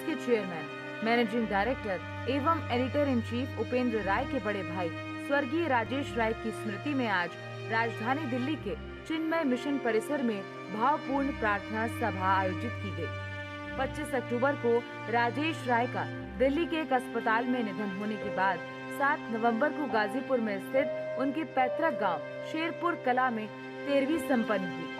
जिसके chairman, managing director एवं editor in chief Upendra राय के बड़े भाई स्वर्गीय राजेश राय की स्मृति में आज राजधानी दिल्ली के चिन्मय मिशन परिसर में भावपूर्ण प्रार्थना सभा आयोजित की गई। 25 अक्टूबर को राजेश राय का दिल्ली के एक अस्पताल में निधन होने के बाद 7 नवंबर को गाजीपुर में स्थित उनके पैतृक गांव शेरपुर कला में 13वीं संपन्न हुई।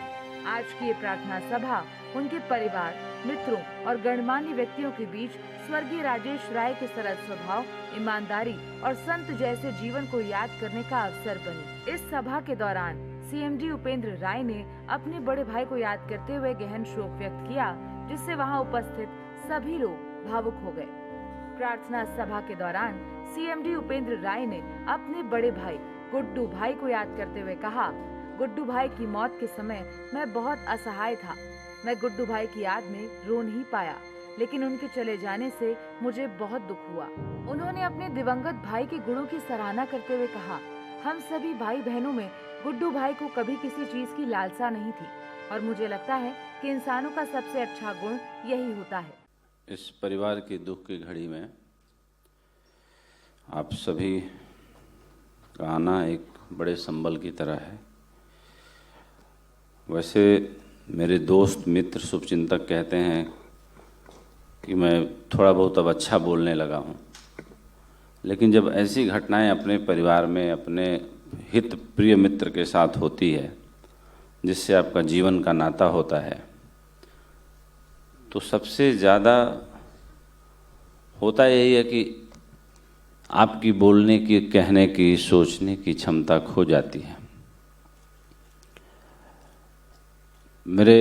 आज की ये प्रार्थना सभा उनके परिवार, मित्रों और गणमान्य व्यक्तियों के बीच स्वर्गीय राजेश राय के सरल स्वभाव, ईमानदारी और संत जैसे जीवन को याद करने का अवसर बनी। इस सभा के दौरान सीएमडी उपेंद्र राय ने अपने बड़े भाई को याद करते हुए गहन शोक व्यक्त किया, जिससे वहां उपस्थित सभी लोग भावुक हो गए। प्रार्थना सभा के दौरान सीएमडी उपेंद्र राय ने अपने बड़े भाई गुड्डू भाई को याद करते हुए कहा, गुड्डू भाई की मौत के समय मैं बहुत असहाय था। मैं गुड्डू भाई की याद में रो नहीं पाया, लेकिन उनके चले जाने से मुझे बहुत दुख हुआ। उन्होंने अपने दिवंगत भाई के गुणों की सराहना करते हुए कहा, हम सभी भाई बहनों में गुड्डू भाई को कभी किसी चीज की लालसा नहीं थी और मुझे लगता है कि इंसानों का सबसे अच्छा गुण यही होता है। इस परिवार की दुख की घड़ी में आप सभी का आना एक बड़े संबल की तरह है। वैसे मेरे दोस्त मित्र शुभचिंतक कहते हैं कि मैं थोड़ा बहुत अब अच्छा बोलने लगा हूँ, लेकिन जब ऐसी घटनाएं अपने परिवार में अपने हित प्रिय मित्र के साथ होती है, जिससे आपका जीवन का नाता होता है, तो सबसे ज़्यादा होता यही है कि आपकी बोलने की, कहने की, सोचने की क्षमता खो जाती है। मेरे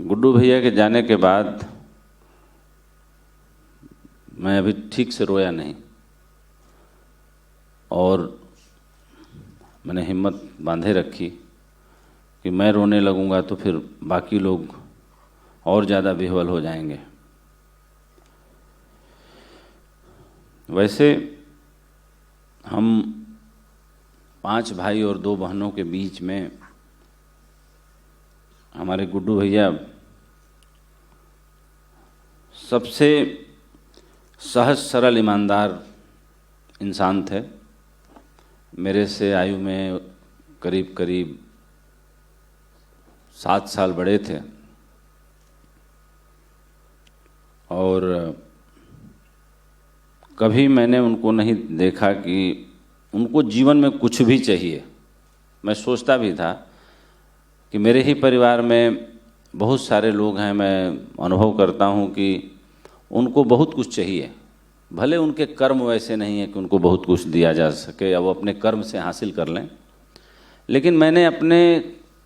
गुड्डू भैया के जाने के बाद मैं अभी ठीक से रोया नहीं और मैंने हिम्मत बांधे रखी कि मैं रोने लगूंगा तो फिर बाकी लोग और ज़्यादा विह्वल हो जाएंगे। वैसे हम 5 भाई और 2 बहनों के बीच में हमारे गुड्डू भैया सबसे सहज सरल ईमानदार इंसान थे। मेरे से आयु में करीब करीब 7 साल बड़े थे और कभी मैंने उनको नहीं देखा कि उनको जीवन में कुछ भी चाहिए। मैं सोचता भी था कि मेरे ही परिवार में बहुत सारे लोग हैं, मैं अनुभव करता हूँ कि उनको बहुत कुछ चाहिए, भले उनके कर्म वैसे नहीं है कि उनको बहुत कुछ दिया जा सके या वो अपने कर्म से हासिल कर लें, लेकिन मैंने अपने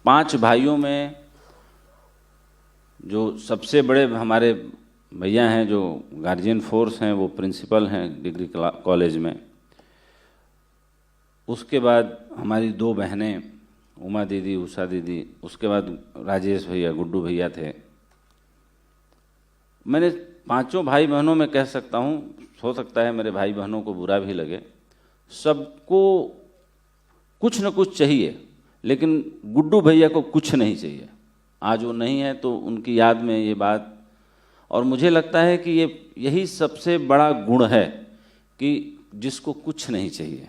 5 भाइयों में जो सबसे बड़े हमारे भैया हैं, जो गार्जियन फोर्स हैं, वो प्रिंसिपल हैं डिग्री कॉलेज में, उसके बाद हमारी 2 बहनें उमा दीदी, उषा दीदी, उसके बाद राजेश भैया, गुड्डू भैया थे। मैंने 5 भाई बहनों में कह सकता हूँ, हो सकता है मेरे भाई बहनों को बुरा भी लगे, सबको कुछ न कुछ चाहिए, लेकिन गुड्डू भैया को कुछ नहीं चाहिए। आज वो नहीं है तो उनकी याद में ये बात, और मुझे लगता है कि यही सबसे बड़ा गुण है कि जिसको कुछ नहीं चाहिए।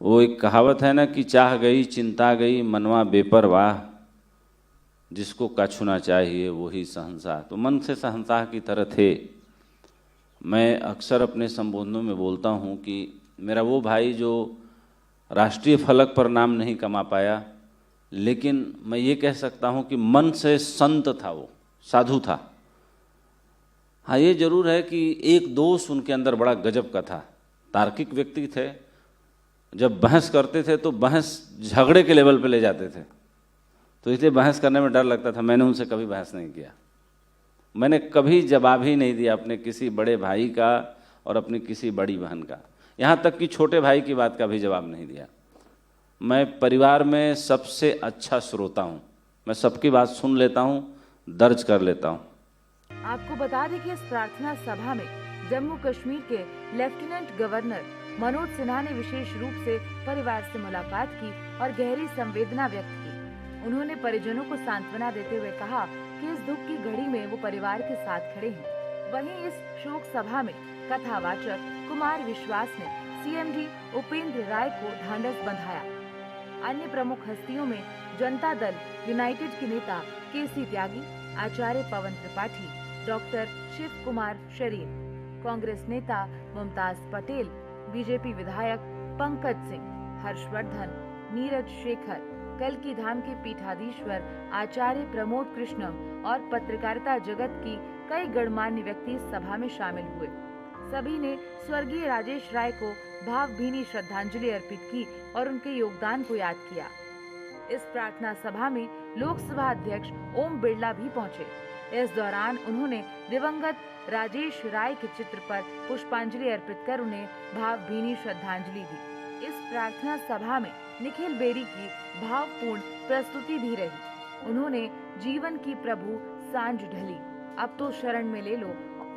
वो एक कहावत है ना कि चाह गई चिंता गई मनवा बेपरवाह, जिसको कछुना चाहिए वही शहंशाह। तो मन से शहंशाह की तरह थे। मैं अक्सर अपने संबोधनों में बोलता हूँ कि मेरा वो भाई जो राष्ट्रीय फलक पर नाम नहीं कमा पाया, लेकिन मैं ये कह सकता हूँ कि मन से संत था, वो साधु था। हाँ, ये जरूर है कि एक दोष उनके अंदर बड़ा गजब का था। तार्किक व्यक्ति थे, जब बहस करते थे तो बहस झगड़े के लेवल पे ले जाते थे, तो इसलिए बहस करने में डर लगता था। मैंने उनसे कभी बहस नहीं किया, मैंने कभी जवाब ही नहीं दिया अपने किसी बड़े भाई का और अपनी किसी बड़ी बहन का, यहाँ तक कि छोटे भाई की बात का भी जवाब नहीं दिया। मैं परिवार में सबसे अच्छा श्रोता हूँ, मैं सबकी बात सुन लेता हूँ, दर्ज कर लेता हूँ। आपको बता दें कि इस प्रार्थना सभा में जम्मू कश्मीर के लेफ्टिनेंट गवर्नर मनोज सिन्हा ने विशेष रूप से परिवार से मुलाकात की और गहरी संवेदना व्यक्त की। उन्होंने परिजनों को सांत्वना देते हुए कहा कि इस दुख की घड़ी में वो परिवार के साथ खड़े हैं। वहीं इस शोक सभा में कथावाचक कुमार विश्वास ने सीएमडी उपेंद्र राय को ढांढस बंधाया। अन्य प्रमुख हस्तियों में जनता दल यूनाइटेड के नेता केसी त्यागी, आचार्य पवन त्रिपाठी, डॉक्टर शिव कुमार शरीफ, कांग्रेस नेता मुमताज पटेल, बीजेपी विधायक पंकज सिंह, हर्षवर्धन, नीरज शेखर, कल्की धाम के पीठाधीश्वर आचार्य प्रमोद कृष्णम और पत्रकारिता जगत की कई गणमान्य व्यक्ति इस सभा में शामिल हुए। सभी ने स्वर्गीय राजेश राय को भावभीनी श्रद्धांजलि अर्पित की और उनके योगदान को याद किया। इस प्रार्थना सभा में लोकसभा अध्यक्ष ओम बिरला भी पहुंचे। इस दौरान उन्होंने दिवंगत राजेश राय के चित्र पर पुष्पांजलि अर्पित कर उन्हें भावभीनी श्रद्धांजलि दी। इस प्रार्थना सभा में निखिल बेरी की भावपूर्ण प्रस्तुति भी रही। उन्होंने जीवन की प्रभु सांझ ढली, अब तो शरण में ले लो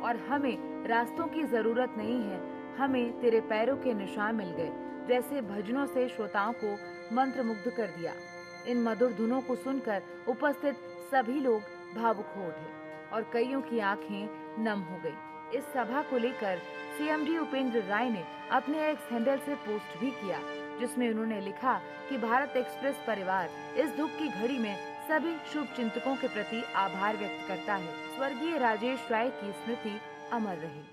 और हमें रास्तों की जरूरत नहीं है, हमें तेरे पैरों के निशान मिल गए जैसे भजनों से श्रोताओं को मंत्रमुग्ध कर दिया। इन मधुर धुनों को सुनकर उपस्थित सभी लोग भावुक हो उठे और कईयों की आंखें नम हो गई। इस सभा को लेकर सीएमडी उपेंद्र राय ने अपने एक्स हैंडल से पोस्ट भी किया, जिसमें उन्होंने लिखा कि भारत एक्सप्रेस परिवार इस दुख की घड़ी में सभी शुभ चिंतकों के प्रति आभार व्यक्त करता है। स्वर्गीय राजेश राय की स्मृति अमर रहे।